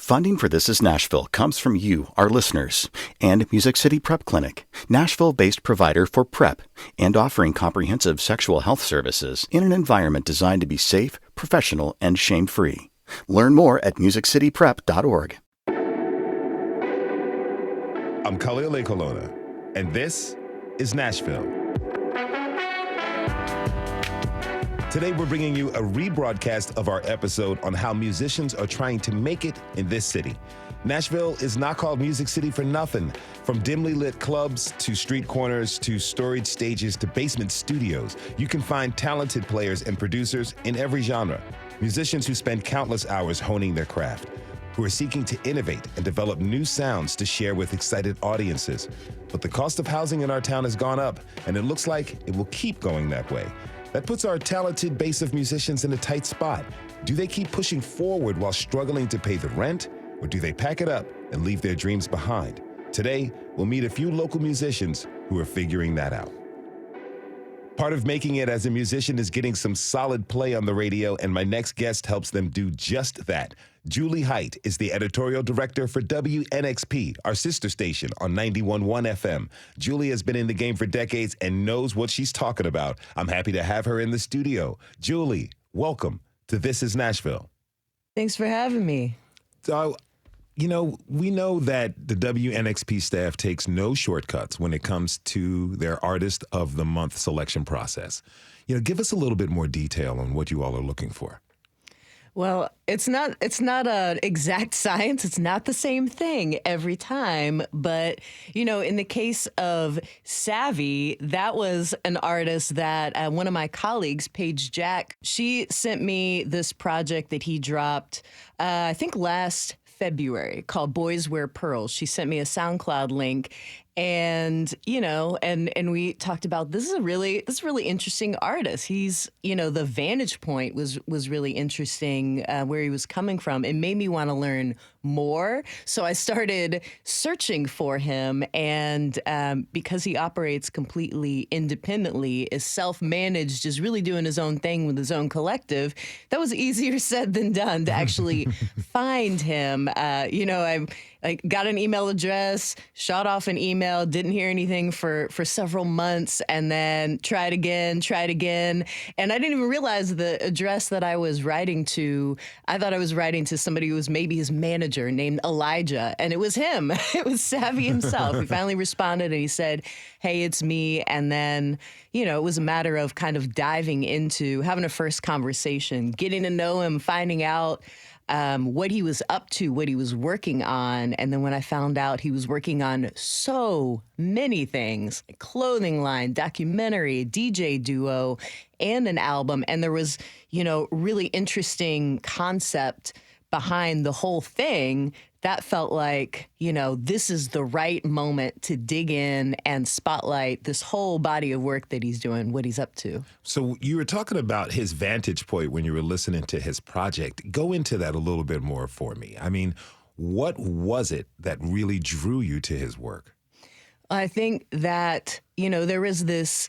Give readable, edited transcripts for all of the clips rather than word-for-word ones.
Funding for This Is Nashville comes from you, our listeners, and Music City Prep Clinic, Nashville-based provider for PrEP and offering comprehensive sexual health services in an environment designed to be safe, professional, and shame-free. Learn more at musiccityprep.org. I'm Khalil Colonna, and this is Nashville. Today, we're bringing you a rebroadcast of our episode on how musicians are trying to make it in this city. Nashville is not called Music City for nothing. From dimly lit clubs to street corners to storied stages to basement studios, you can find talented players and producers in every genre. Musicians who spend countless hours honing their craft, who are seeking to innovate and develop new sounds to share with excited audiences. But the cost of housing in our town has gone up, and it looks like it will keep going that way. That puts our talented base of musicians in a tight spot. Do they keep pushing forward while struggling to pay the rent, or do they pack it up and leave their dreams behind? Today, we'll meet a few local musicians who are figuring that out. Part of making it as a musician is getting some solid play on the radio, and my next guest helps them do just that. Julie Hight is the editorial director for WNXP, our sister station on 91.1 FM. Julie has been in the game for decades and knows what she's talking about. I'm happy to have her in the studio. Julie, welcome to This is Nashville. Thanks for having me. So, we know that the WNXP staff takes no shortcuts when it comes to their Artist of the Month selection process. Give us a little bit more detail on what you all are looking for. Well, it's not an exact science. It's not the same thing every time. But, in the case of Savvy, that was an artist that one of my colleagues, Paige Jack, she sent me this project that he dropped, I think last February, called Boys Wear Pearls. She sent me a SoundCloud link. And, and we talked about this is a really interesting artist. He's, the vantage point was really interesting where he was coming from. It made me want to learn more. So I started searching for him. And because he operates completely independently, is self-managed, is really doing his own thing with his own collective, that was easier said than done to actually find him. I got an email address, shot off an email, didn't hear anything for several months, and then tried again. And I didn't even realize the address that I was writing to. I thought I was writing to somebody who was maybe his manager named Elijah, and it was him. It was Savvy himself. He finally responded and he said, "Hey, it's me." And then, it was a matter of kind of diving into having a first conversation, getting to know him, finding out what he was up to, what he was working on. And then when I found out he was working on so many things, a clothing line, documentary, DJ duo, and an album, and there was, really interesting concept behind the whole thing, that felt like, this is the right moment to dig in and spotlight this whole body of work that he's doing, what he's up to. So you were talking about his vantage point when you were listening to his project. Go into that a little bit more for me. I mean, what was it that really drew you to his work? I think that, there was this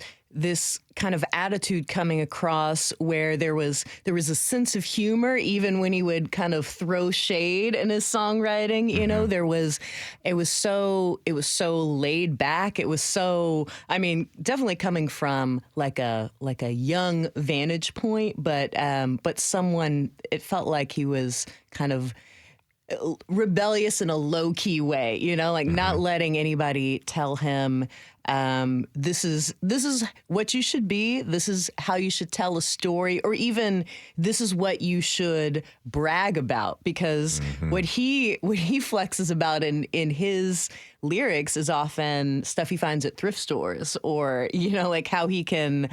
kind of attitude coming across where there was a sense of humor, even when he would kind of throw shade in his songwriting. It was so laid back. It was so, definitely coming from like a young vantage point, but someone, it felt like he was kind of rebellious in a low-key way, not letting anybody tell him, this is what you should be, this is how you should tell a story, or even this is what you should brag about, because what he flexes about in his lyrics is often stuff he finds at thrift stores, or like how he can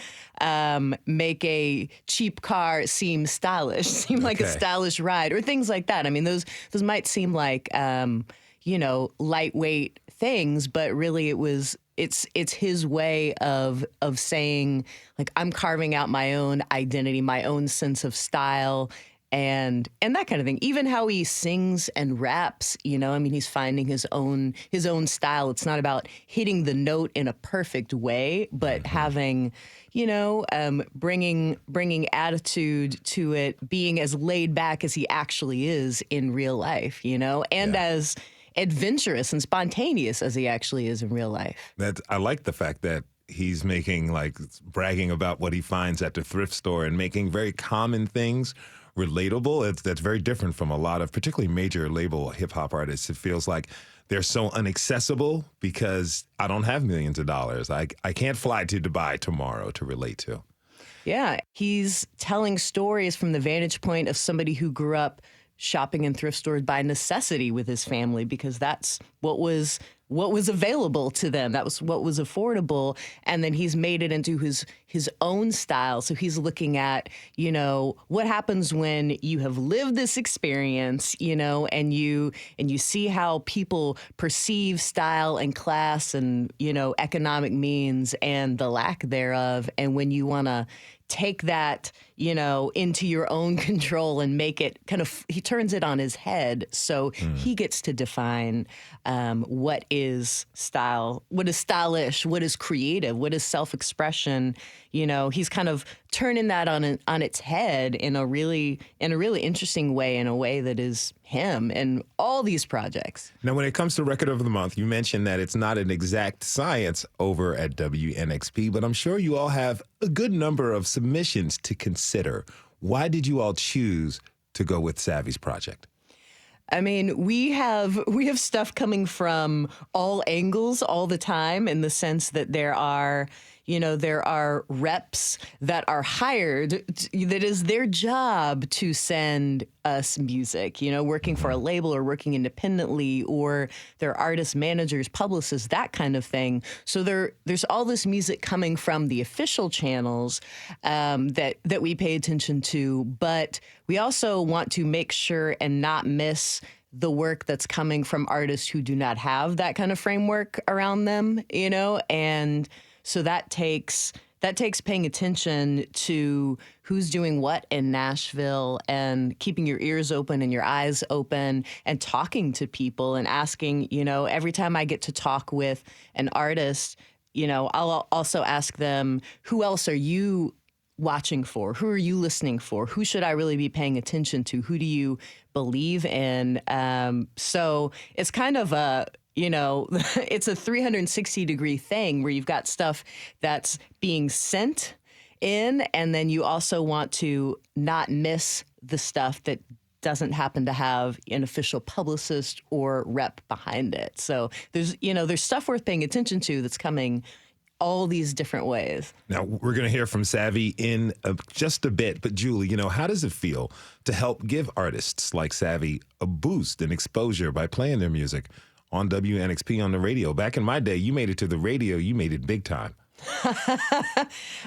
make a cheap car seem stylish, like a stylish ride, or things like that. I mean, those might seem like lightweight things, but really it's his way of saying, like, I'm carving out my own identity, my own sense of style, and that kind of thing. Even how he sings and raps, I mean, he's finding his own style. It's not about hitting the note in a perfect way, but having, bringing attitude to it, being as laid back as he actually is in real life, and as adventurous and spontaneous as he actually is in real life. I like the fact that he's making, bragging about what he finds at the thrift store and making very common things relatable. That's very different from a lot of particularly major label hip hop artists. It feels like they're so inaccessible because I don't have millions of dollars. I can't fly to Dubai tomorrow to relate to. Yeah. He's telling stories from the vantage point of somebody who grew up shopping in thrift stores by necessity with his family, because that's what was available to them. That was what was affordable. And then he's made it into his own style. So he's looking at, what happens when you have lived this experience, and you see how people perceive style and class and, economic means and the lack thereof. And when you want to take that, into your own control and make it he turns it on his head. So he gets to define what is style, what is stylish, what is creative, what is self-expression. He's kind of turning that on its head in a really interesting way, in a way that is him and all these projects. Now, when it comes to Record of the Month, you mentioned that it's not an exact science over at WNXP, but I'm sure you all have a good number of submissions to consider. Why did you all choose to go with Savvy's project? I mean, we have stuff coming from all angles all the time, in the sense that there are reps that are hired, that is their job to send us music, working for a label or working independently, or they're artist managers, publicists, that kind of thing. So there's all this music coming from the official channels that we pay attention to, but we also want to make sure and not miss the work that's coming from artists who do not have that kind of framework around them, and so that takes paying attention to who's doing what in Nashville, and keeping your ears open and your eyes open, and talking to people and asking, every time I get to talk with an artist, I'll also ask them, who else are you watching for? Who are you listening for? Who should I really be paying attention to? Who do you believe in? So it's kind of it's a 360-degree thing where you've got stuff that's being sent in, and then you also want to not miss the stuff that doesn't happen to have an official publicist or rep behind it. So there's stuff worth paying attention to that's coming all these different ways. Now, we're going to hear from Savvy in just a bit, but Julie, how does it feel to help give artists like Savvy a boost and exposure by playing their music on WNXP on the radio? Back in my day, you made it to the radio, you made it big time.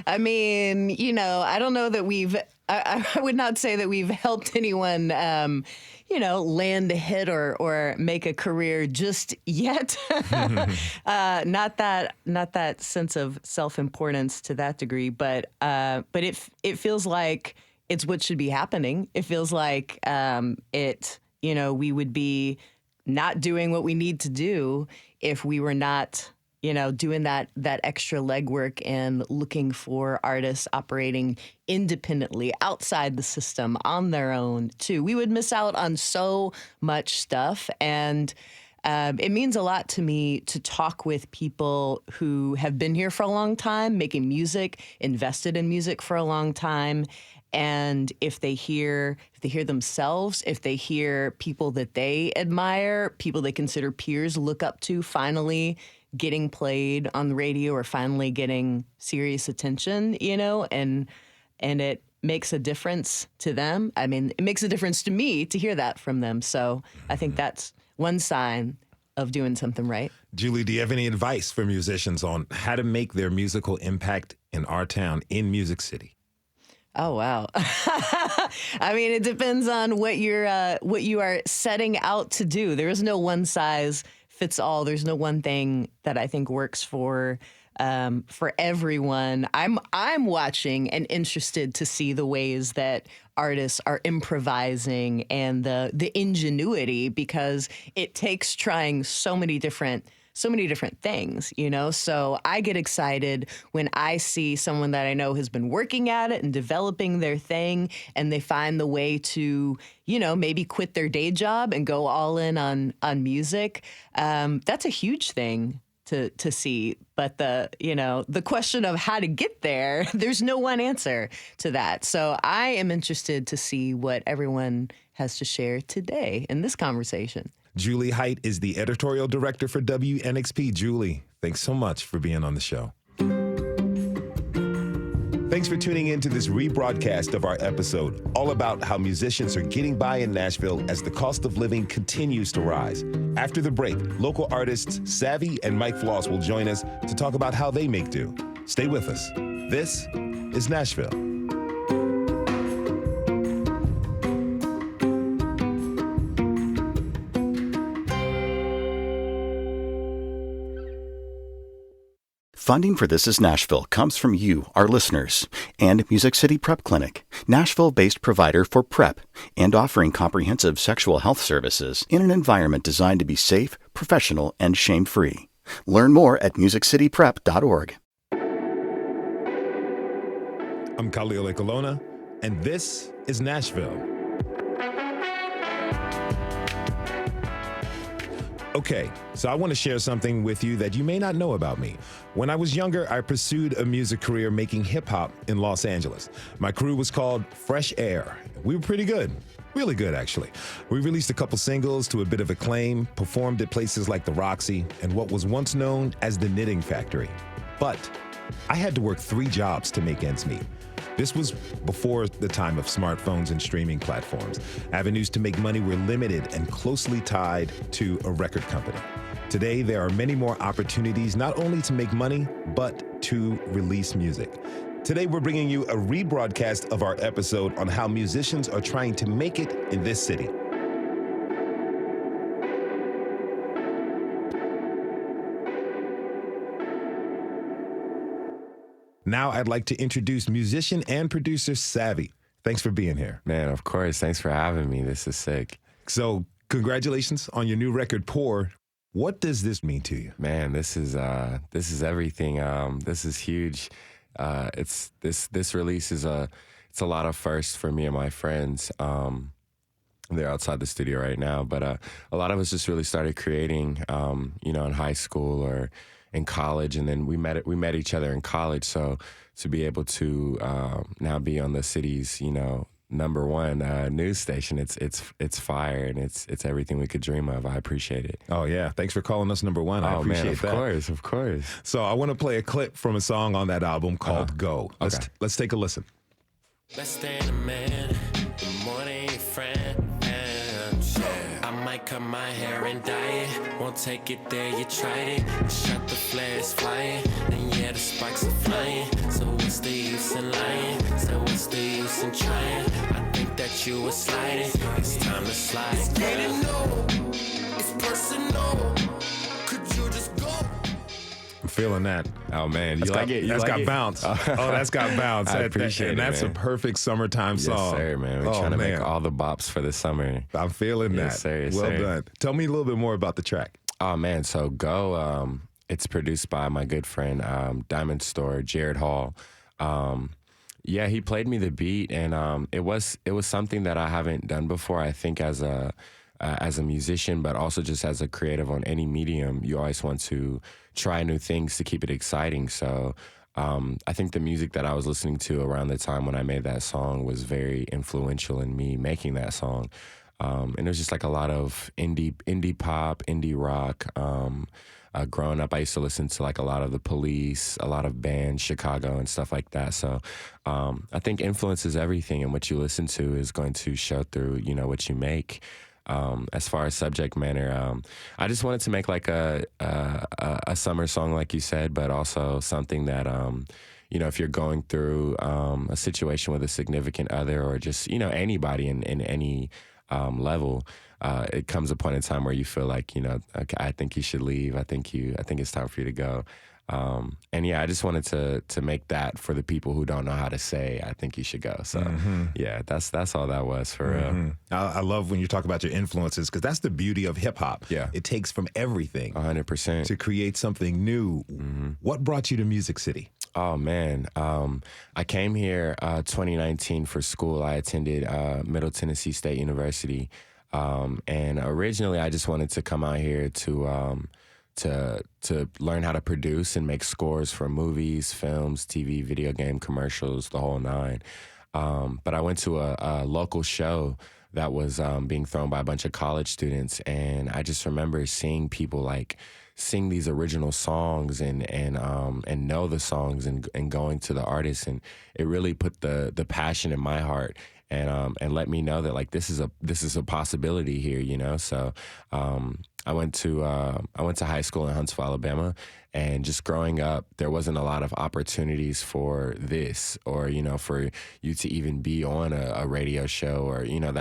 I mean, I don't know that I would not say that we've helped anyone, land a hit or make a career just yet. Not that sense of self-importance to that degree, but it feels like it's what should be happening. It feels like we would be not doing what we need to do if we were not, doing that extra legwork and looking for artists operating independently outside the system on their own too. We would miss out on so much stuff. And it means a lot to me to talk with people who have been here for a long time, making music, invested in music for a long time. And if they hear themselves, if they hear people that they admire, people they consider peers, look up to, finally getting played on the radio or finally getting serious attention, and it makes a difference to them. I mean, it makes a difference to me to hear that from them. So I think that's one sign of doing something right. Julie, do you have any advice for musicians on how to make their musical impact in our town, in Music City? Oh, wow. I mean, it depends on what you are setting out to do. There is no one size fits all. There's no one thing that I think works for for everyone. I'm watching and interested to see the ways that artists are improvising and the ingenuity, because it takes trying so many different things, you know? So I get excited when I see someone that I know has been working at it and developing their thing, and they find the way to, you know, maybe quit their day job and go all in on music. That's a huge thing to see. But the question of how to get there, there's no one answer to that. So I am interested to see what everyone has to share today in this conversation. Julie Hight is the editorial director for WNXP. Julie, thanks so much for being on the show. Thanks for tuning in to this rebroadcast of our episode, all about how musicians are getting by in Nashville as the cost of living continues to rise. After the break, local artists Savvy and Mike Floss will join us to talk about how they make do. Stay with us. This is Nashville. Funding for This is Nashville comes from you, our listeners, and Music City Prep Clinic, Nashville-based provider for PrEP and offering comprehensive sexual health services in an environment designed to be safe, professional, and shame-free. Learn more at musiccityprep.org. I'm Khalil Ecolona, and this is Nashville. Okay, so I want to share something with you that you may not know about me. When I was younger, I pursued a music career making hip-hop in Los Angeles. My crew was called Fresh Air. We were pretty good. Really good, actually. We released a couple singles to a bit of acclaim, performed at places like the Roxy and what was once known as the Knitting Factory. But I had to work 3 jobs to make ends meet. This was before the time of smartphones and streaming platforms. Avenues to make money were limited and closely tied to a record company. Today, there are many more opportunities not only to make money, but to release music. Today, we're bringing you a rebroadcast of our episode on how musicians are trying to make it in this city. Now I'd like to introduce musician and producer Savvy. Thanks for being here. Man, of course. Thanks for having me. This is sick. So congratulations on your new record, Pour. What does this mean to you? Man, this is everything. This is huge. This release is it's a lot of firsts for me and my friends. They're outside the studio right now, but a lot of us just really started creating, in high school or in college, and then we met each other in college. So to be able to now be on the city's #1 news station, it's fire, and it's everything we could dream of. I appreciate it. Oh yeah, thanks for calling us #1. I appreciate that. Of course. So I want to play a clip from a song on that album called "Go." Let's take a listen. Less than a man, more than your friend. I might cut my hair and dye it. Won't take it there, you tried it. Shot the flares flying, and yeah, the sparks are flying. So what's the use in lying? So what's the use in trying? I think that you were sliding. It's time to slide. It's getting no, it's personal. Could you just go? I'm feeling that. Oh man, That's got bounce. That's got bounce. I appreciate it, and that's man. a perfect summertime song. Yes, sir, man. We're trying to make all the bops for the summer. I'm feeling that. Yes, sir. Yes, well sir. done. Tell me a little bit more about the track. Oh man, so Go. It's produced by my good friend Diamond Store, Jared Hall. Yeah, he played me the beat, and it was something that I haven't done before. I think as a musician, but also just as a creative on any medium, you always want to try new things to keep it exciting. So I think the music that I was listening to around the time when I made that song was very influential in me making that song. And it was just like a lot of indie pop, indie rock. Growing up, I used to listen to like a lot of The Police, a lot of bands, Chicago and stuff like that. So I think influence is everything, and what you listen to is going to show through, what you make. As far as subject matter, I just wanted to make like a summer song, like you said, but also something that, if you're going through a situation with a significant other, or just, anybody in any level, it comes a point in time where you feel like, okay, I think you should leave. I think it's time for you to go. And yeah, I just wanted to make that for the people who don't know how to say, I think you should go. So yeah, that's all that was for real. I love when you talk about your influences, because that's the beauty of hip hop. Yeah. It takes from everything 100%. to create something new. What brought you to Music City? Oh, man. I came here 2019 for school. I attended Middle Tennessee State University. And originally, I just wanted to come out here to learn how to produce and make scores for movies, films, TV, video game commercials, the whole nine. But I went to a local show that was being thrown by a bunch of college students, and I just remember seeing people like sing these original songs and know the songs and going to the artists, and it really put the passion in my heart and let me know that like this is a possibility here, you know. So I went to high school in Huntsville, Alabama, and just growing up, there wasn't a lot of opportunities for this, or you know, for you to even be on a radio show, or you know,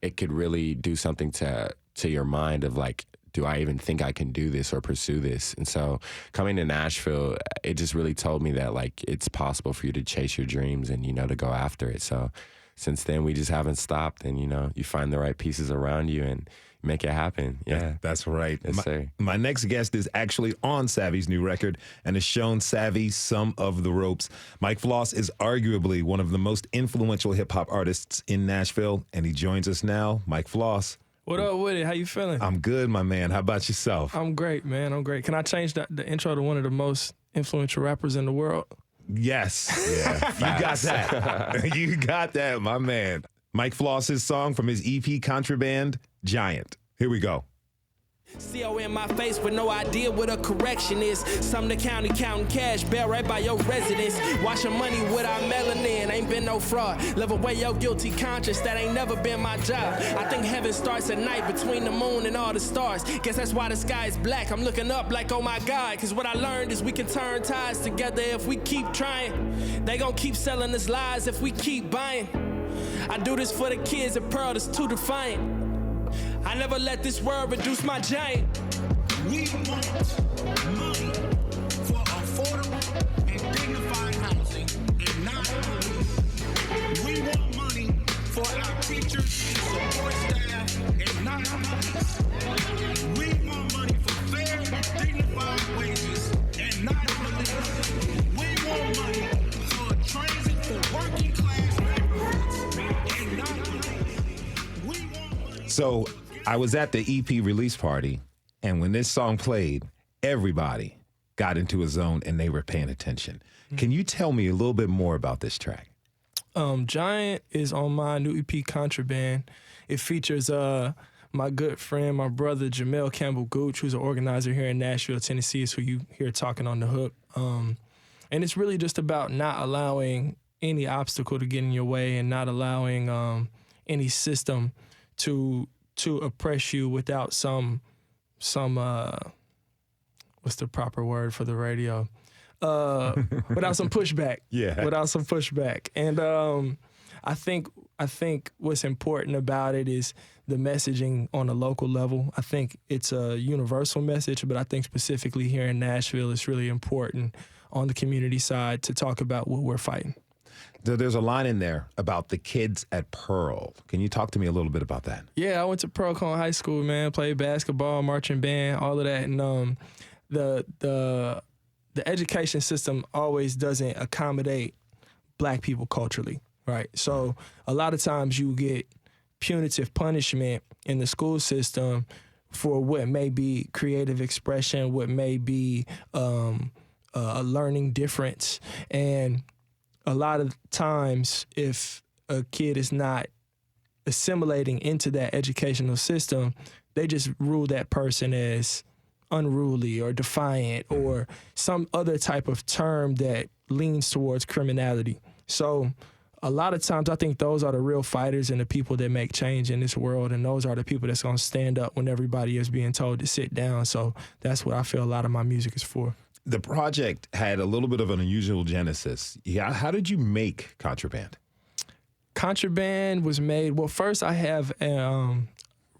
it could really do something to your mind of like, do I even think I can do this or pursue this? And so coming to Nashville, it just really told me that like it's possible for you to chase your dreams and, you know, to go after it. So since then, we just haven't stopped, and, you know, you find the right pieces around you and make it happen. Yeah. That's right. Yes, sir. My next guest is actually on Savvy's new record and has shown Savvy some of the ropes. Mike Floss is arguably one of the most influential hip-hop artists in Nashville, and he joins us now. Mike Floss. What up with it? How you feeling? I'm good, my man. How about yourself? I'm great, man. I'm great. Can I change the intro to one of the most influential rappers in the world? Yes. Yeah. You got that. You got that, my man. Mike Floss's song from his EP Contraband, Giant. Here we go. CO in my face with no idea what a correction is. Some the county counting cash, bail right by your residence. Washing money without melanin, ain't been no fraud. Live away your guilty conscience, that ain't never been my job. I think heaven starts at night between the moon and all the stars. Guess that's why the sky is black. I'm looking up like, oh my God. Cause what I learned is we can turn ties together if we keep trying. They gon' keep selling us lies if we keep buying. I do this for the kids at Pearl that's too defiant. I never let this world reduce my giant. We want money for affordable and dignified housing and not police. We want money for our teachers and support staff and not police. We want money for fair and dignified wages and not police. We want money for transit for working class neighborhoods and not police. We want money. So I was at the EP release party, and when this song played, everybody got into a zone and they were paying attention. Can you tell me a little bit more about this track? Giant is on my new EP, Contraband. It features my good friend, my brother, Jamel Campbell Gooch, who's an organizer here in Nashville, Tennessee, is who you hear talking on the hook. And it's really just about not allowing any obstacle to get in your way and not allowing any system to oppress you without some what's the proper word for the radio? Without some pushback. Yeah. Without some pushback. And I think what's important about it is the messaging on a local level. I think it's a universal message, but I think specifically here in Nashville, it's really important on the community side to talk about what we're fighting. There's a line in there about the kids at Pearl. Can you talk to me a little bit about that? Yeah, I went to Pearl Cone High School, man. Played basketball, marching band, all of that. And the education system always doesn't accommodate black people culturally, right? So a lot of times you get punitive punishment in the school system for what may be creative expression, what may be a learning difference. And a lot of times, if a kid is not assimilating into that educational system, they just rule that person as unruly or defiant or some other type of term that leans towards criminality. So a lot of times I think those are the real fighters and the people that make change in this world, and those are the people that's going to stand up when everybody is being told to sit down. So that's what I feel a lot of my music is for. The project had a little bit of an unusual genesis. Yeah, how did you make Contraband? Contraband was made, well, first I have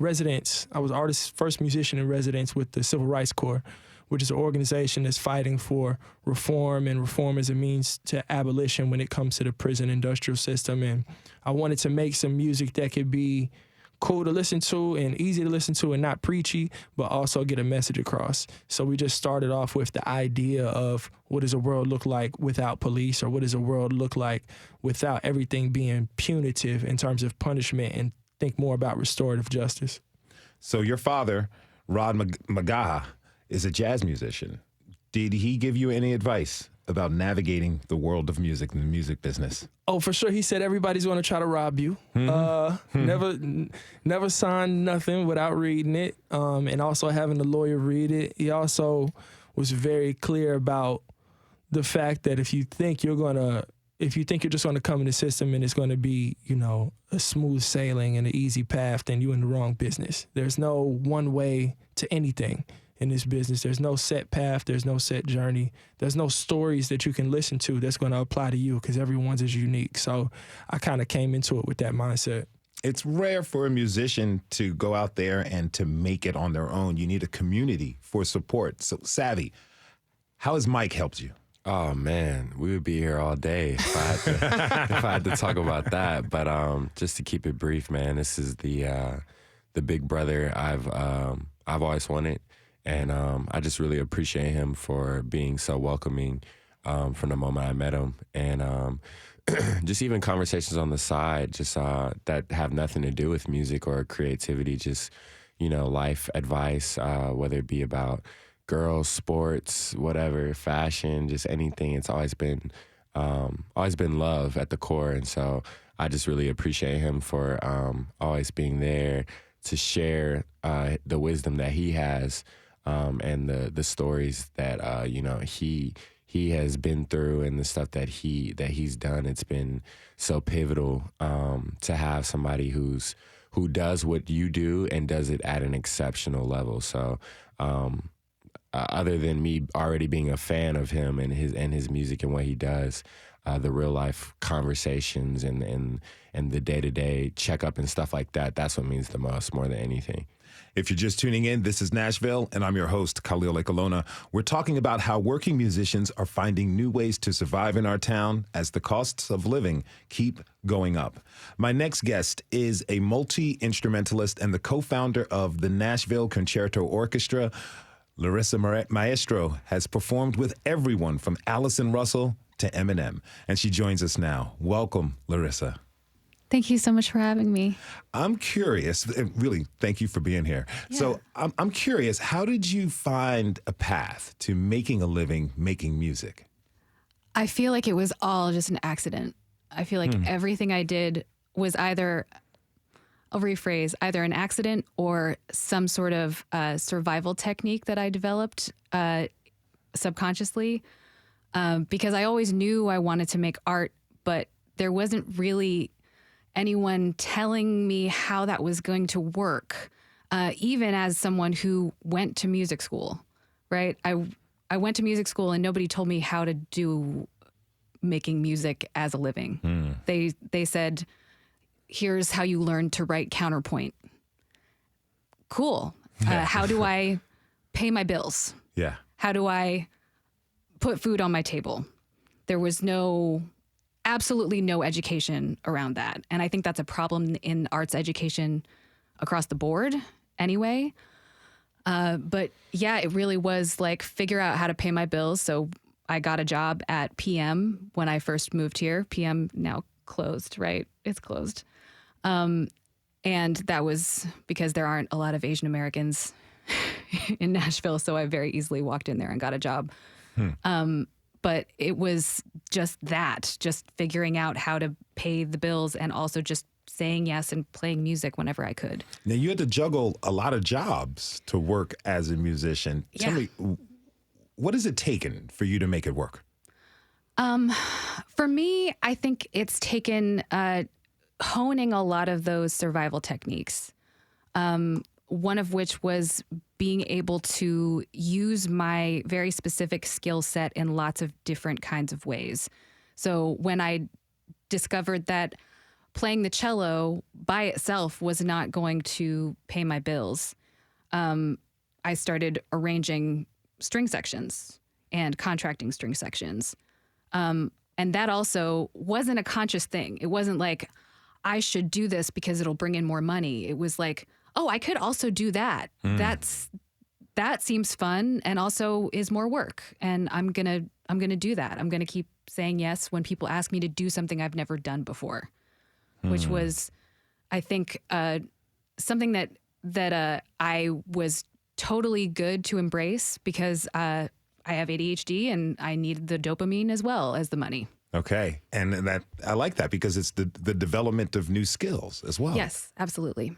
residence. I was first musician in residence with the Civil Rights Corps, which is an organization that's fighting for reform and reform as a means to abolition when it comes to the prison industrial system. And I wanted to make some music that could be cool to listen to and easy to listen to and not preachy, but also get a message across. So we just started off with the idea of what does a world look like without police, or what does a world look like without everything being punitive in terms of punishment, and think more about restorative justice. So your father, Rod Magaha, is a jazz musician. Did he give you any advice about navigating the world of music and the music business? Oh, for sure. He said everybody's going to try to rob you. Never sign nothing without reading it, and also having the lawyer read it. He also was very clear about the fact that if you think you're just going to come in the system and it's going to be, a smooth sailing and an easy path, then you're in the wrong business. There's no one way to anything in this business. There's no set path. There's no set journey. There's no stories that you can listen to that's going to apply to you, because everyone's is unique. So I kind of came into it with that mindset. It's rare for a musician to go out there and to make it on their own. You need a community for support. So, Savvy, how has Mike helped you? Oh man, we would be here all day if I had to talk about that. But just to keep it brief, man, this is the big brother I've always wanted, and I just really appreciate him for being so welcoming from the moment I met him, and just even conversations on the side, just that have nothing to do with music or creativity, just life advice, whether it be about girls, sports, whatever, fashion, just anything. It's always been love at the core. And so I just really appreciate him for always being there to share the wisdom that he has, and the stories that he has been through, and the stuff that he's done. It's been so pivotal to have somebody who does what you do and does it at an exceptional level. So other than me already being a fan of him and his music and what he does, the real life conversations and the day-to-day checkup and stuff like that, that's what means the most, more than anything. If you're just tuning in, this is Nashville, and I'm your host, Khalil Ekalona. We're talking about how working musicians are finding new ways to survive in our town as the costs of living keep going up. My next guest is a multi-instrumentalist and the co-founder of the Nashville Concerto Orchestra. Larissa Maestro has performed with everyone from Allison Russell to Eminem, and she joins us now. Welcome, Larissa. Thank you so much for having me. I'm curious, really, thank you for being here. Yeah. So I'm curious, how did you find a path to making a living making music? I feel like it was all just an accident. I feel like everything I did was either, I'll rephrase, either an accident or some sort of survival technique that I developed subconsciously, because I always knew I wanted to make art, but there wasn't really anyone telling me how that was going to work, even as someone who went to music school, right? I went to music school and nobody told me how to do making music as a living. They said, here's how you learn to write counterpoint. Cool. How do I pay my bills? Yeah. How do I put food on my table? There was absolutely no education around that. And I think that's a problem in arts education across the board anyway. But yeah, it really was like figure out how to pay my bills. So I got a job at PM when I first moved here. PM now closed, right? It's closed. And that was because there aren't a lot of Asian Americans in Nashville. So I very easily walked in there and got a job. But it was just figuring out how to pay the bills and also just saying yes and playing music whenever I could. Now, you had to juggle a lot of jobs to work as a musician. Yeah. Tell me, what has it taken for you to make it work? For me, I think it's taken honing a lot of those survival techniques. One of which was being able to use my very specific skill set in lots of different kinds of ways. So when I discovered that playing the cello by itself was not going to pay my bills, I started arranging string sections and contracting string sections. And that also wasn't a conscious thing. It wasn't like, I should do this because it'll bring in more money. It was like, oh, I could also do that. That seems fun and also is more work. And I'm gonna do that. I'm gonna keep saying yes when people ask me to do something I've never done before, which was, I think, something that I was totally good to embrace because I have ADHD and I need the dopamine as well as the money. Okay. And that I like that because it's the development of new skills as well. Yes, absolutely.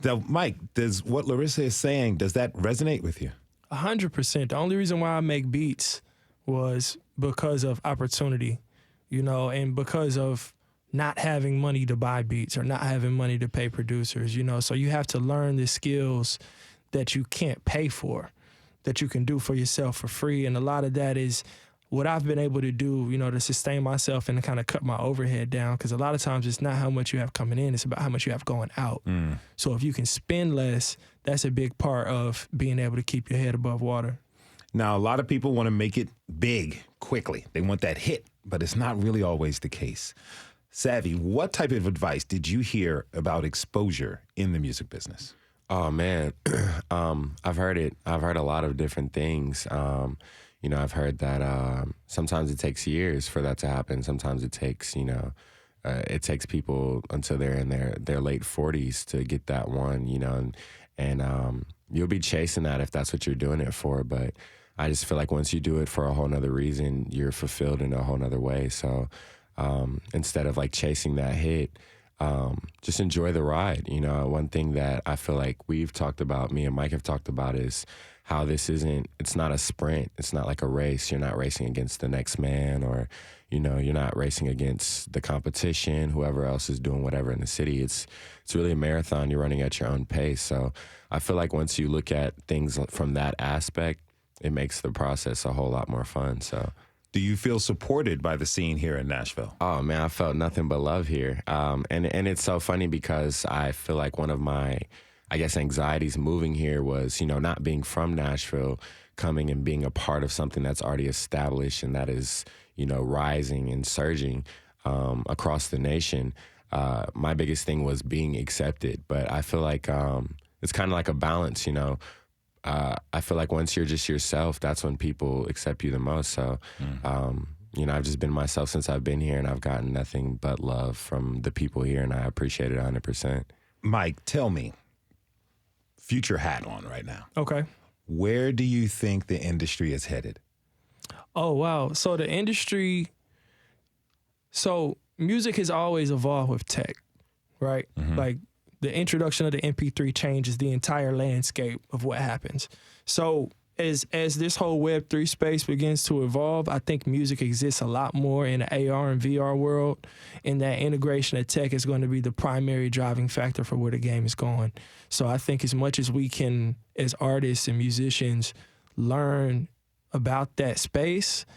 Now, Mike, does what Larissa is saying, does that resonate with you? 100%. The only reason why I make beats was because of opportunity, and because of not having money to buy beats or not having money to pay producers, so you have to learn the skills that you can't pay for, that you can do for yourself for free. And a lot of that is what I've been able to do, to sustain myself and to kind of cut my overhead down. Because a lot of times it's not how much you have coming in, it's about how much you have going out. So if you can spend less, that's a big part of being able to keep your head above water. Now, a lot of people want to make it big quickly. They want that hit, but it's not really always the case. Savvy, what type of advice did you hear about exposure in the music business? Oh, man. I've heard it. I've heard a lot of different things. I've heard that sometimes it takes years for that to happen. Sometimes it takes, it takes people until they're in their late 40s to get that one, and you'll be chasing that if that's what you're doing it for. But I just feel like once you do it for a whole nother reason, you're fulfilled in a whole nother way. So instead of like chasing that hit, just enjoy the ride. One thing that I feel like we've talked about, me and Mike have talked about, is how it's not a sprint. It's not like a race. You're not racing against the next man, or, you're not racing against the competition, whoever else is doing whatever in the city. It's really a marathon. You're running at your own pace. So I feel like once you look at things from that aspect, it makes the process a whole lot more fun. So. Do you feel supported by the scene here in Nashville? Oh, man, I felt nothing but love here. And it's so funny because I feel like one of my, anxieties moving here was, not being from Nashville, coming and being a part of something that's already established and that is, rising and surging across the nation. My biggest thing was being accepted. But I feel like it's kind of like a balance, I feel like once you're just yourself, that's when people accept you the most. So, I've just been myself since I've been here, and I've gotten nothing but love from the people here, and I appreciate it 100%. Mike, tell me, future hat on right now. Okay. Where do you think the industry is headed? Oh, wow. So music has always evolved with tech, right? Like, the introduction of the MP3 changes the entire landscape of what happens. So as this whole Web3 space begins to evolve, I think music exists a lot more in the AR and VR world, and that integration of tech is going to be the primary driving factor for where the game is going. So I think as much as we can, as artists and musicians, learn about that space,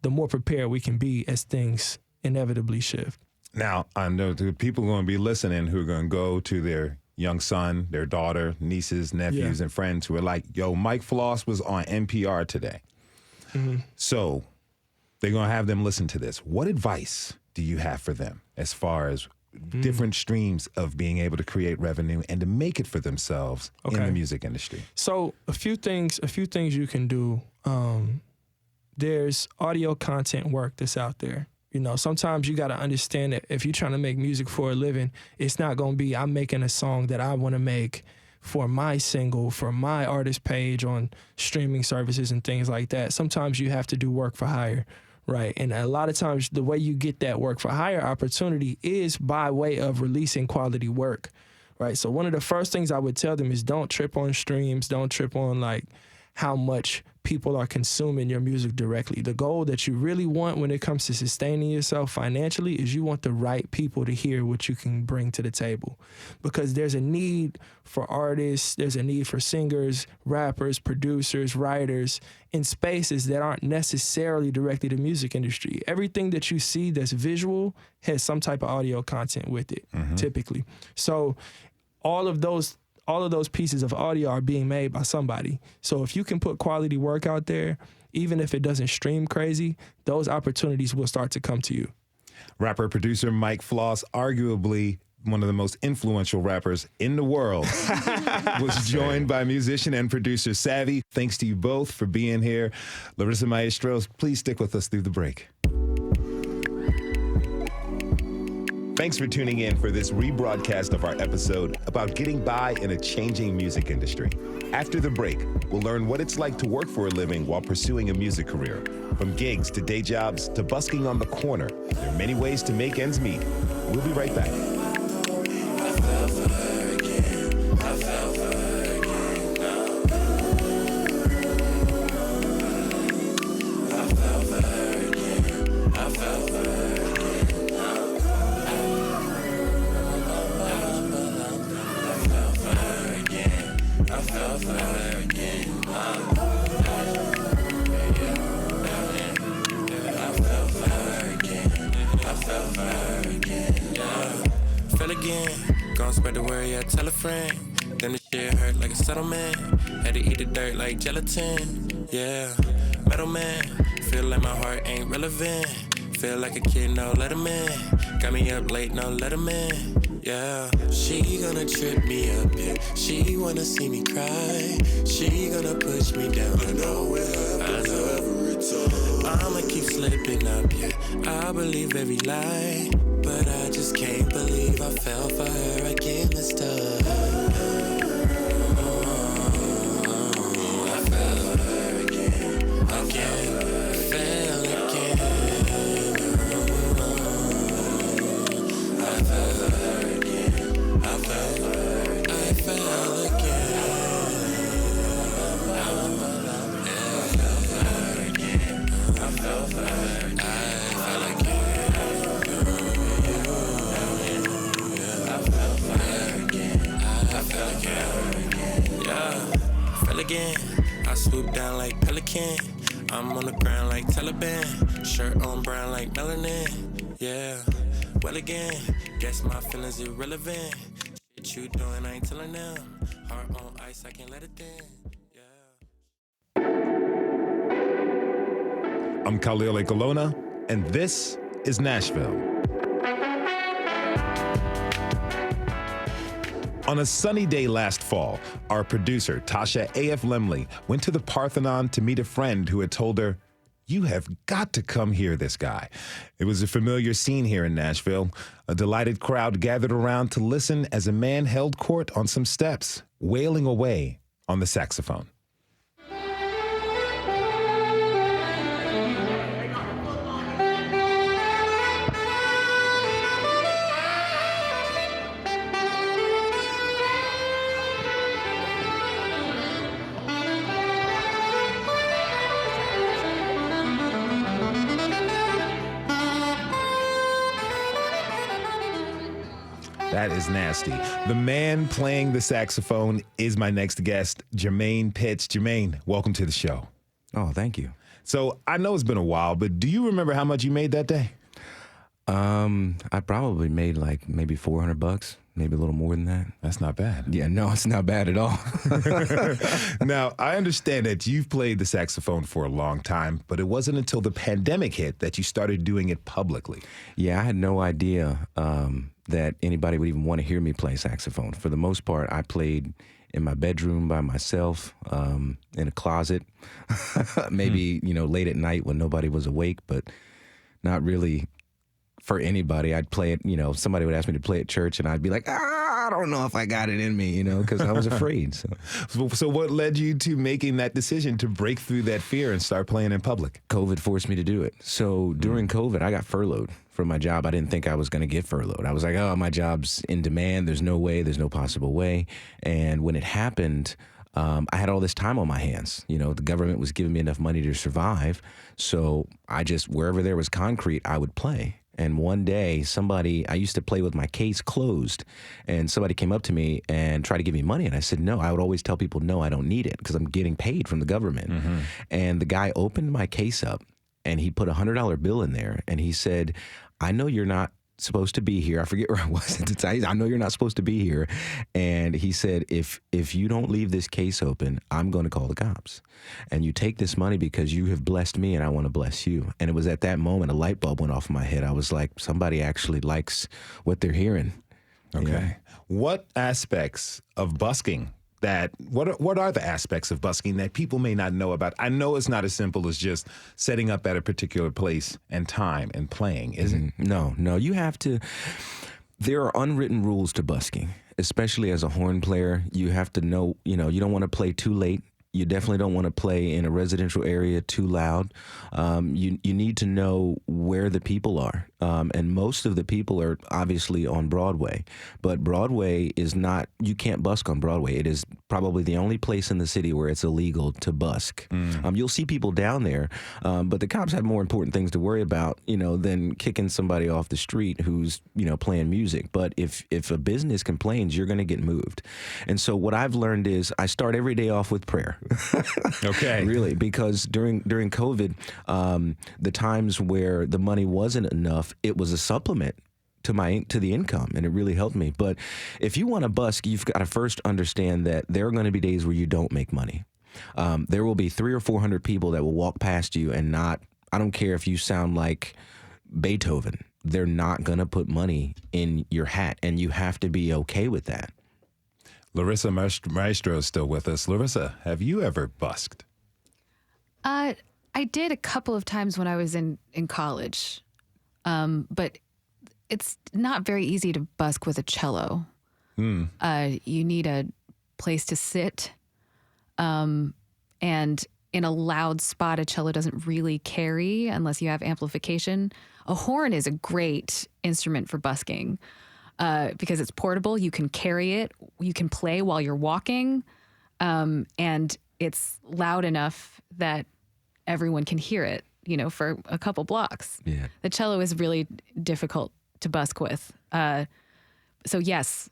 the more prepared we can be as things inevitably shift. Now, I know the people going to be listening who are going to go to their young son, their daughter, nieces, nephews, and friends who are like, yo, Mike Floss was on NPR today. So they're going to have them listen to this. What advice do you have for them as far as different streams of being able to create revenue and to make it for themselves in the music industry? So a few things you can do. There's audio content work that's out there. Sometimes you got to understand that if you're trying to make music for a living, it's not going to be, I'm making a song that I want to make for my single, for my artist page on streaming services and things like that. Sometimes you have to do work for hire, right? And a lot of times the way you get that work for hire opportunity is by way of releasing quality work, right? So one of the first things I would tell them is don't trip on streams, don't trip on like how much people are consuming your music directly. The goal that you really want when it comes to sustaining yourself financially is you want the right people to hear what you can bring to the table. Because there's a need for artists, there's a need for singers, rappers, producers, writers in spaces that aren't necessarily directly the music industry. Everything that you see that's visual has some type of audio content with it, typically. So all of those all of those pieces of audio are being made by somebody. So if you can put quality work out there, even if it doesn't stream crazy, those opportunities will start to come to you. Rapper producer Mike Floss, arguably one of the most influential rappers in the world, was joined by musician and producer Savvy. Thanks to you both for being here. Larissa Maestros, please stick with us through the break. Thanks for tuning in for this rebroadcast of our episode about getting by in a changing music industry. After the break, we'll learn what it's like to work for a living while pursuing a music career. From gigs to day jobs to busking on the corner, there are many ways to make ends meet. We'll be right back. Fell again, gon' spread the word, yeah, tell a friend. Then the shit hurt like a settlement. Had to eat the dirt like gelatin, yeah. Metal man, feel like my heart ain't relevant. Feel like a kid, no, let him in. Got me up late, no, let him in, yeah. She gonna trip me up, yeah. She wanna see me cry. She gonna push me down. I know it happens every time. I'ma keep slipping up, yeah. I believe every lie. But I just can't believe I fell for her again this time. I fell for her again. Fell again. I fell for her again. I fell again. I fell for her again. I fell for her again. Again, I swoop down like pelican. I'm on the ground like Taliban. Shirt on brown like melanin. Yeah, well again, guess my feelings irrelevant. Shit you doing, I ain't telling them. Heart on ice, I can't let it in. Yeah. I'm Khalil Ecolona, and this is Nashville. On a sunny day last fall, our producer, Tasha A.F. Lemley, went to the Parthenon to meet a friend who had told her, "You have got to come hear this guy." It was a familiar scene here in Nashville. A delighted crowd gathered around to listen as a man held court on some steps, wailing away on the saxophone. That is nasty. The man playing the saxophone is my next guest, Jermaine Pitts. Jermaine, welcome to the show. Oh, thank you. So I know it's been a while, but do you remember how much you made that day? I probably made like maybe $400, maybe a little more than that. That's not bad. Yeah, no, it's not bad at all. Now, I understand that you've played the saxophone for a long time, but it wasn't until the pandemic hit that you started doing it publicly. Yeah, I had no idea that anybody would even want to hear me play saxophone. For the most part, I played in my bedroom by myself, in a closet, maybe, late at night when nobody was awake, but not really for anybody. I'd play it, somebody would ask me to play at church and I'd be like, I don't know if I got it in me, because I was afraid. So what led you to making that decision to break through that fear and start playing in public? COVID forced me to do it. So during COVID, I got furloughed from my job. I didn't think I was going to get furloughed. I was like, oh, my job's in demand. There's no way. There's no possible way. And when it happened, I had all this time on my hands. The government was giving me enough money to survive. So I just, wherever there was concrete, I would play. And one day, I used to play with my case closed, and somebody came up to me and tried to give me money. And I said, no. I would always tell people, no, I don't need it because I'm getting paid from the government. Mm-hmm. And the guy opened my case up, and he put a $100 bill in there, and he said, I know you're not supposed to be here. I forget where I was at the time. I know you're not supposed to be here. And he said, if you don't leave this case open, I'm going to call the cops. And you take this money because you have blessed me and I want to bless you. And it was at that moment a light bulb went off in my head. I was like, somebody actually likes what they're hearing. Okay. Yeah. What aspects of busking what are the aspects of busking that people may not know about? I know it's not as simple as just setting up at a particular place and time and playing, is it? No, you have to. There are unwritten rules to busking, especially as a horn player. You have to know, you don't want to play too late. You definitely don't want to play in a residential area too loud. You need to know where the people are. And most of the people are obviously on Broadway. But Broadway is not, you can't busk on Broadway. It is probably the only place in the city where it's illegal to busk. You'll see people down there, but the cops have more important things to worry about, than kicking somebody off the street who's, playing music. But if a business complains, you're going to get moved. And so what I've learned is I start every day off with prayer. Okay. Really, because during COVID, the times where the money wasn't enough, it was a supplement to the income, and it really helped me. But if you want to busk, you've got to first understand that there are going to be days where you don't make money. There will be 300 or 400 people that will walk past you and I don't care if you sound like Beethoven, they're not going to put money in your hat, and you have to be okay with that. Larissa Maestro is still with us. Larissa, have you ever busked? I did a couple of times when I was in college, but it's not very easy to busk with a cello. You need a place to sit, and in a loud spot, a cello doesn't really carry unless you have amplification. A horn is a great instrument for busking. Because it's portable, you can carry it, you can play while you're walking, and it's loud enough that everyone can hear it, for a couple blocks. Yeah. The cello is really difficult to busk with. So yes,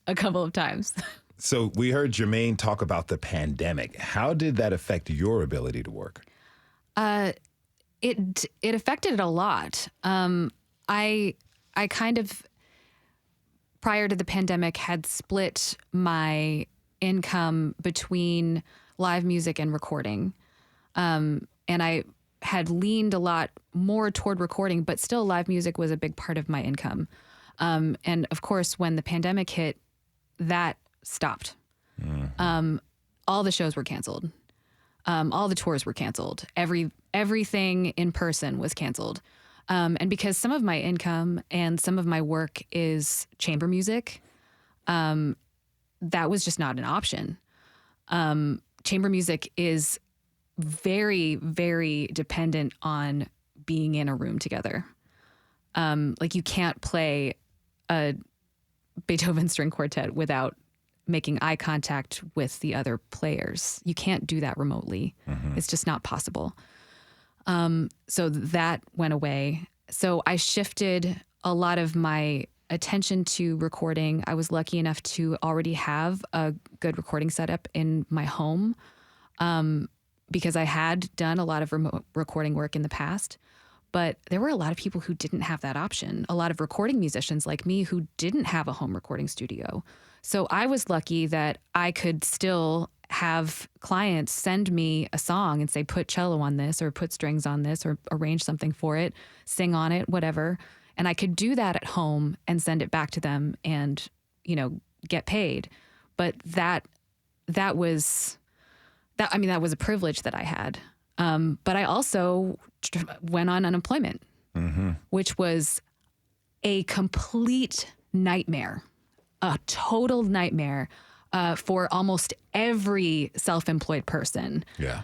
a couple of times. So we heard Jermaine talk about the pandemic. How did that affect your ability to work? It affected it a lot. I kind of, prior to the pandemic, had split my income between live music and recording. And I had leaned a lot more toward recording, but still live music was a big part of my income. And of course, when the pandemic hit, that stopped. All the shows were canceled. All the tours were canceled. Everything in person was canceled. And because some of my income and some of my work is chamber music, that was just not an option. Chamber music is very, very dependent on being in a room together. Like you can't play a Beethoven string quartet without making eye contact with the other players. You can't do that remotely. It's just not possible. So that went away. So I shifted a lot of my attention to recording. I was lucky enough to already have a good recording setup in my home, because I had done a lot of remote recording work in the past. But there were a lot of people who didn't have that option. A lot of recording musicians like me who didn't have a home recording studio. So I was lucky that I could still have clients send me a song and say, put cello on this or put strings on this or arrange something for it, sing on it, whatever. And I could do that at home and send it back to them and, get paid. But that was a privilege that I had. But I also went on unemployment, which was a complete nightmare, a total nightmare for almost every self-employed person. Yeah.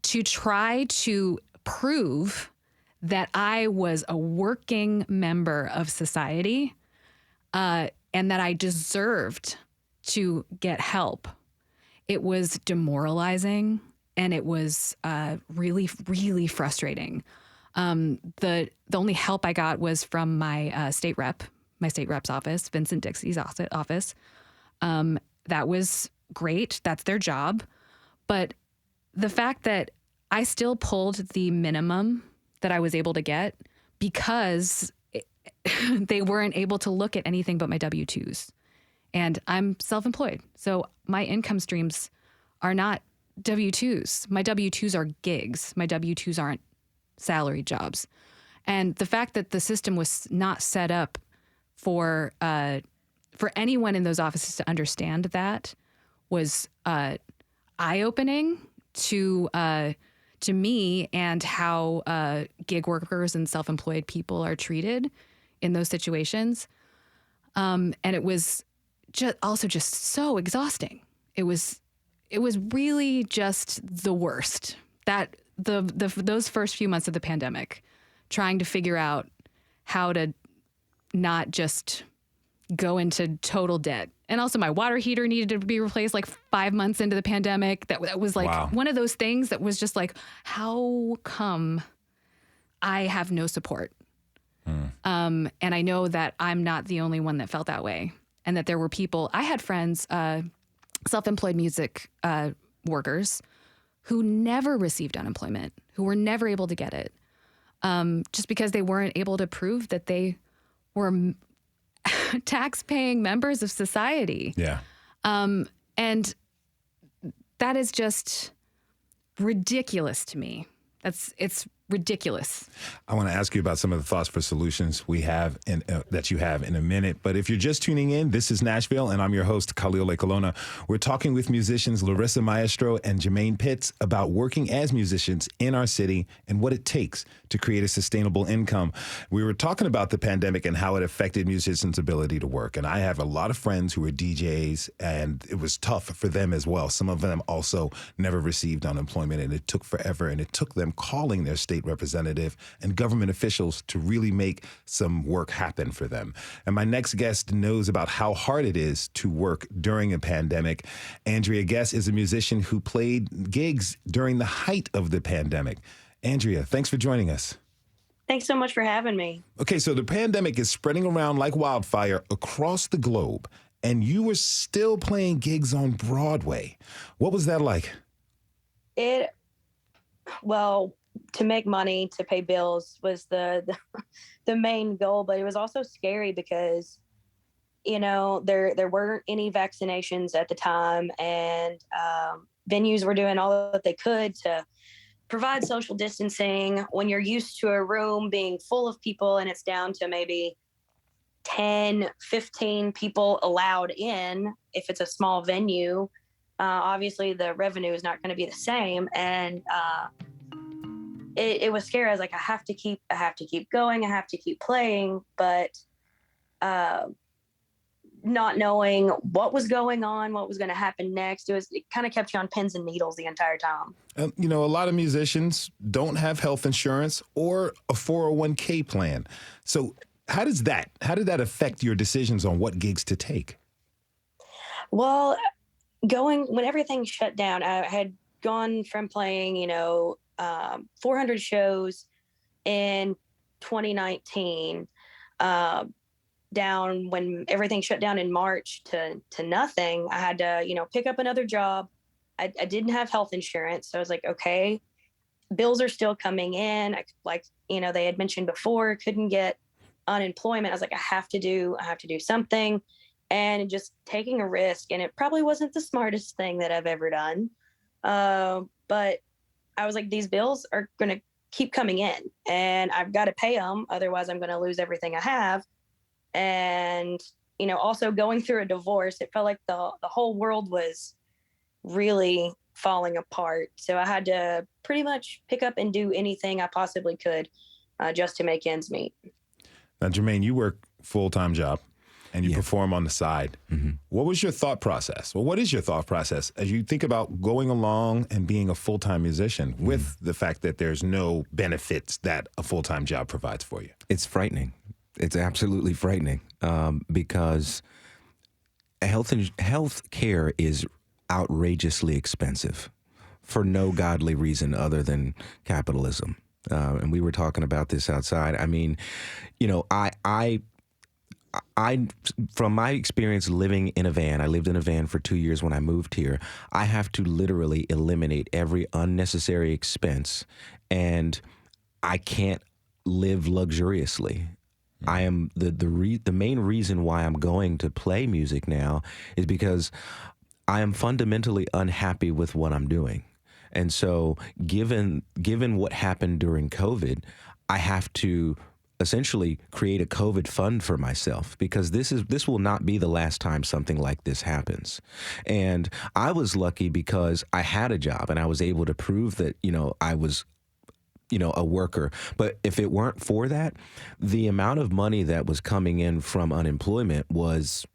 To try to prove that I was a working member of society and that I deserved to get help. It was demoralizing. And it was really, really frustrating. The only help I got was from my state rep's office, Vincent Dixie's office. That was great. That's their job. But the fact that I still pulled the minimum that I was able to get because they weren't able to look at anything but my W-2s. And I'm self-employed. So my income streams are not W-2s. My W-2s are gigs. My W-2s aren't salary jobs. And the fact that the system was not set up for anyone in those offices to understand that was eye-opening to me and how gig workers and self-employed people are treated in those situations. And it was just so exhausting. It was really just the worst. That those first few months of the pandemic, trying to figure out how to not just go into total debt. And also my water heater needed to be replaced like 5 months into the pandemic. That was like one of those things that was just like, how come I have no support? And I know that I'm not the only one that felt that way. And that there were people, I had friends, self-employed music workers who never received unemployment, who were never able to get it, just because they weren't able to prove that they were tax-paying members of society. Yeah. And that is just ridiculous to me. It's ridiculous. I want to ask you about some of the thoughts for solutions we have that you have in a minute. But if you're just tuning in, this is Nashville, and I'm your host, Khalil Lecolona. We're talking with musicians Larissa Maestro and Jermaine Pitts about working as musicians in our city and what it takes to create a sustainable income. We were talking about the pandemic and how it affected musicians' ability to work. And I have a lot of friends who are DJs, and it was tough for them as well. Some of them also never received unemployment, and it took forever, and it took them calling their state representative and government officials to really make some work happen for them. And my next guest knows about how hard it is to work during a pandemic. Andrea Guess is a musician who played gigs during the height of the pandemic. Andrea, thanks for joining us. Thanks so much for having me. Okay, so the pandemic is spreading around like wildfire across the globe, and you were still playing gigs on Broadway. What was that like? Well, to make money, to pay bills was the main goal, but it was also scary because, there weren't any vaccinations at the time, and venues were doing all that they could to provide social distancing. When you're used to a room being full of people and it's down to maybe 10, 15 people allowed in, if it's a small venue, obviously the revenue is not going to be the same. And it was scary. I was like, I have to keep going. I have to keep playing, but not knowing what was going on, what was going to happen next. It kind of kept you on pins and needles the entire time. A lot of musicians don't have health insurance or a 401k plan. So how did that affect your decisions on what gigs to take? Well, when everything shut down, I had gone from playing, 400 shows in 2019, down when everything shut down in March to nothing. I had to, pick up another job. I didn't have health insurance. So I was like, okay, bills are still coming in. They had mentioned before, couldn't get unemployment. I was like, I have to do something, and just taking a risk. And it probably wasn't the smartest thing that I've ever done. But I was like, these bills are going to keep coming in, and I've got to pay them. Otherwise I'm going to lose everything I have. And, also going through a divorce, it felt like the whole world was really falling apart. So I had to pretty much pick up and do anything I possibly could just to make ends meet. Now, Jermaine, you work full-time job and you perform on the side. Mm-hmm. What was your thought process? Well, what is your thought process as you think about going along and being a full-time musician with the fact that there's no benefits that a full-time job provides for you? It's frightening. It's absolutely frightening because health care is outrageously expensive for no godly reason other than capitalism. And we were talking about this outside. I mean, I from my experience living in a van, I lived in a van for 2 years when I moved here. I have to literally eliminate every unnecessary expense, and I can't live luxuriously. I am the main reason why I'm going to play music now is because I am fundamentally unhappy with what I'm doing. And so given what happened during COVID, I have to essentially create a COVID fund for myself, because this will not be the last time something like this happens. And I was lucky because I had a job and I was able to prove that, I was a worker. But if it weren't for that, the amount of money that was coming in from unemployment was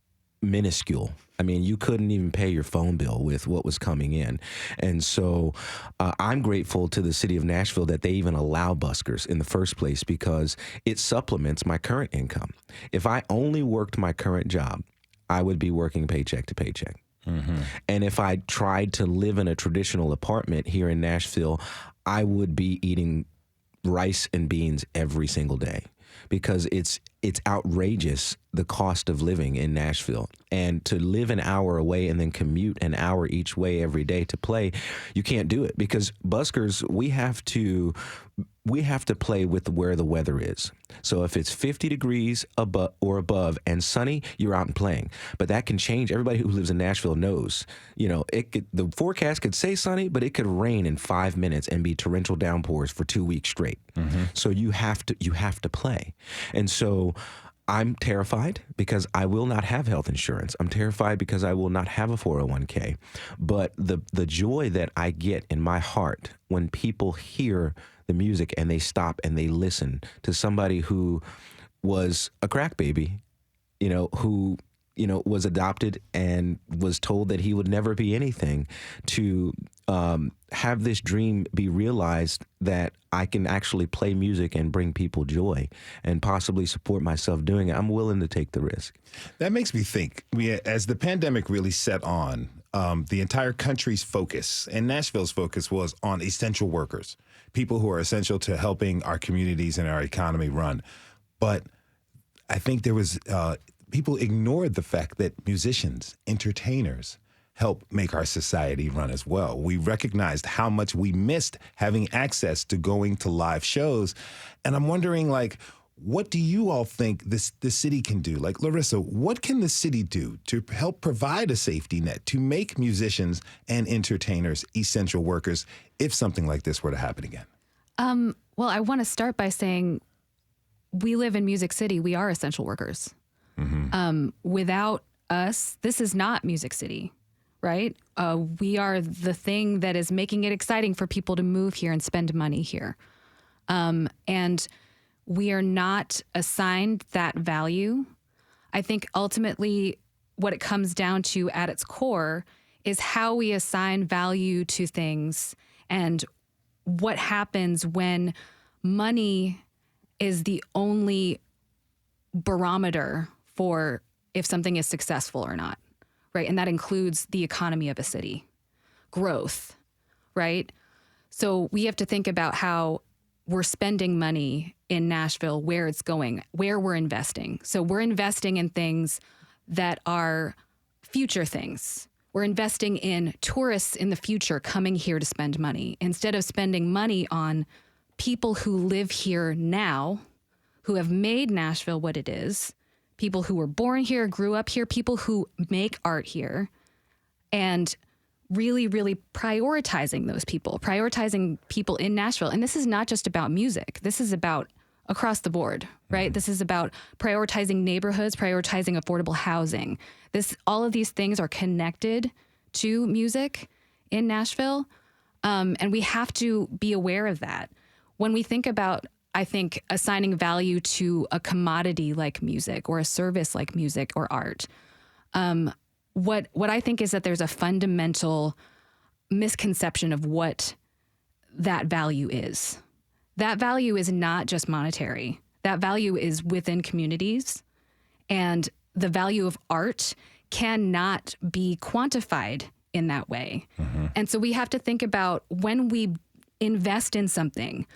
minuscule. I mean, you couldn't even pay your phone bill with what was coming in. And so I'm grateful to the city of Nashville that they even allow buskers in the first place, because it supplements my current income. If I only worked my current job, I would be working paycheck to paycheck. Mm-hmm. And if I tried to live in a traditional apartment here in Nashville, I would be eating rice and beans every single day, because it's outrageous, the cost of living in Nashville. And to live an hour away and then commute an hour each way every day to play, you can't do it, because buskers, we have to play with where the weather is. So if it's 50 degrees above and sunny, you're out and playing. But that can change. Everybody who lives in Nashville knows, the forecast could say sunny, but it could rain in 5 minutes and be torrential downpours for 2 weeks straight. Mm-hmm. So you have to play. And so I'm terrified because I will not have health insurance. I'm terrified because I will not have a 401k. But the joy that I get in my heart when people hear the music and they stop and they listen to somebody who was a crack baby, who was adopted and was told that he would never be anything, to have this dream be realized that I can actually play music and bring people joy and possibly support myself doing it. I'm willing to take the risk. That makes me think, as the pandemic really set on, the entire country's focus and Nashville's focus was on essential workers, people who are essential to helping our communities and our economy run. But I think there was people ignored the fact that musicians, entertainers, help make our society run as well. We recognized how much we missed having access to going to live shows. And I'm wondering, what do you all think the city can do? Larissa, what can the city do to help provide a safety net to make musicians and entertainers essential workers if something like this were to happen again? Well, I want to start by saying we live in Music City. We are essential workers. Mm-hmm. Without us, this is not Music City, right? We are the thing that is making it exciting for people to move here and spend money here. And we are not assigned that value. I think ultimately what it comes down to at its core is how we assign value to things and what happens when money is the only barometer for if something is successful or not, right? And that includes the economy of a city, growth, right? So we have to think about how we're spending money in Nashville, where it's going, where we're investing. So we're investing in things that are future things. We're investing in tourists in the future coming here to spend money instead of spending money on people who live here now, who have made Nashville what it is, people who were born here, grew up here, people who make art here, and really, really prioritizing those people, prioritizing people in Nashville. And this is not just about music. This is about across the board, right? Mm-hmm. This is about prioritizing neighborhoods, prioritizing affordable housing. All of these things are connected to music in Nashville. And we have to be aware of that. When we think about, I think, assigning value to a commodity like music or a service like music or art, what I think is that there's a fundamental misconception of what that value is. That value is not just monetary. That value is within communities, and the value of art cannot be quantified in that way. Mm-hmm. And so we have to think about when we invest in something,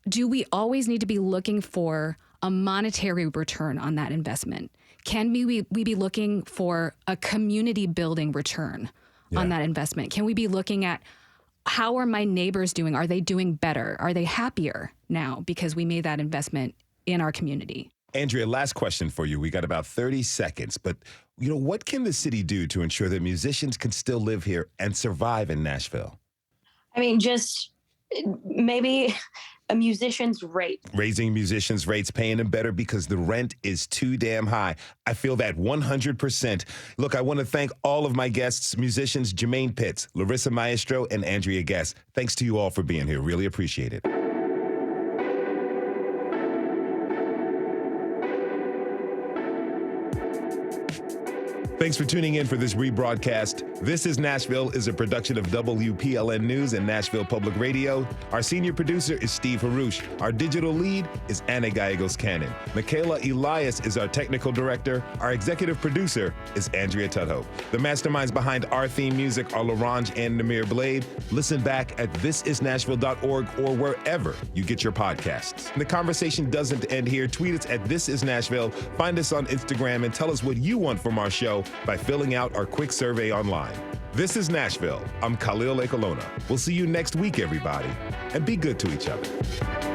do we always need to be looking for a monetary return on that investment? Can we be looking for a community building return on that investment? Can we be looking at how are my neighbors doing? Are they doing better? Are they happier now because we made that investment in our community? Andrea, last question for you. We got about 30 seconds, but what can the city do to ensure that musicians can still live here and survive in Nashville? I mean, just maybe a musician's rate. Raising musicians' rates, paying them better because the rent is too damn high. I feel that 100%. Look, I want to thank all of my guests, musicians Jermaine Pitts, Larissa Maestro, and Andrea Guess. Thanks to you all for being here. Really appreciate it. Thanks for tuning in for this rebroadcast. This is Nashville is a production of WPLN News and Nashville Public Radio. Our senior producer is Steve Harouche. Our digital lead is Anna Gallegos-Cannon. Michaela Elias is our technical director. Our executive producer is Andrea Tudhope. The masterminds behind our theme music are LaRange and Namir Blade. Listen back at thisisnashville.org or wherever you get your podcasts. The conversation doesn't end here. Tweet us at This Is Nashville. Find us on Instagram and tell us what you want from our show by filling out our quick survey online. This is Nashville. I'm Khalil Ekolona. We'll see you next week, everybody, and be good to each other.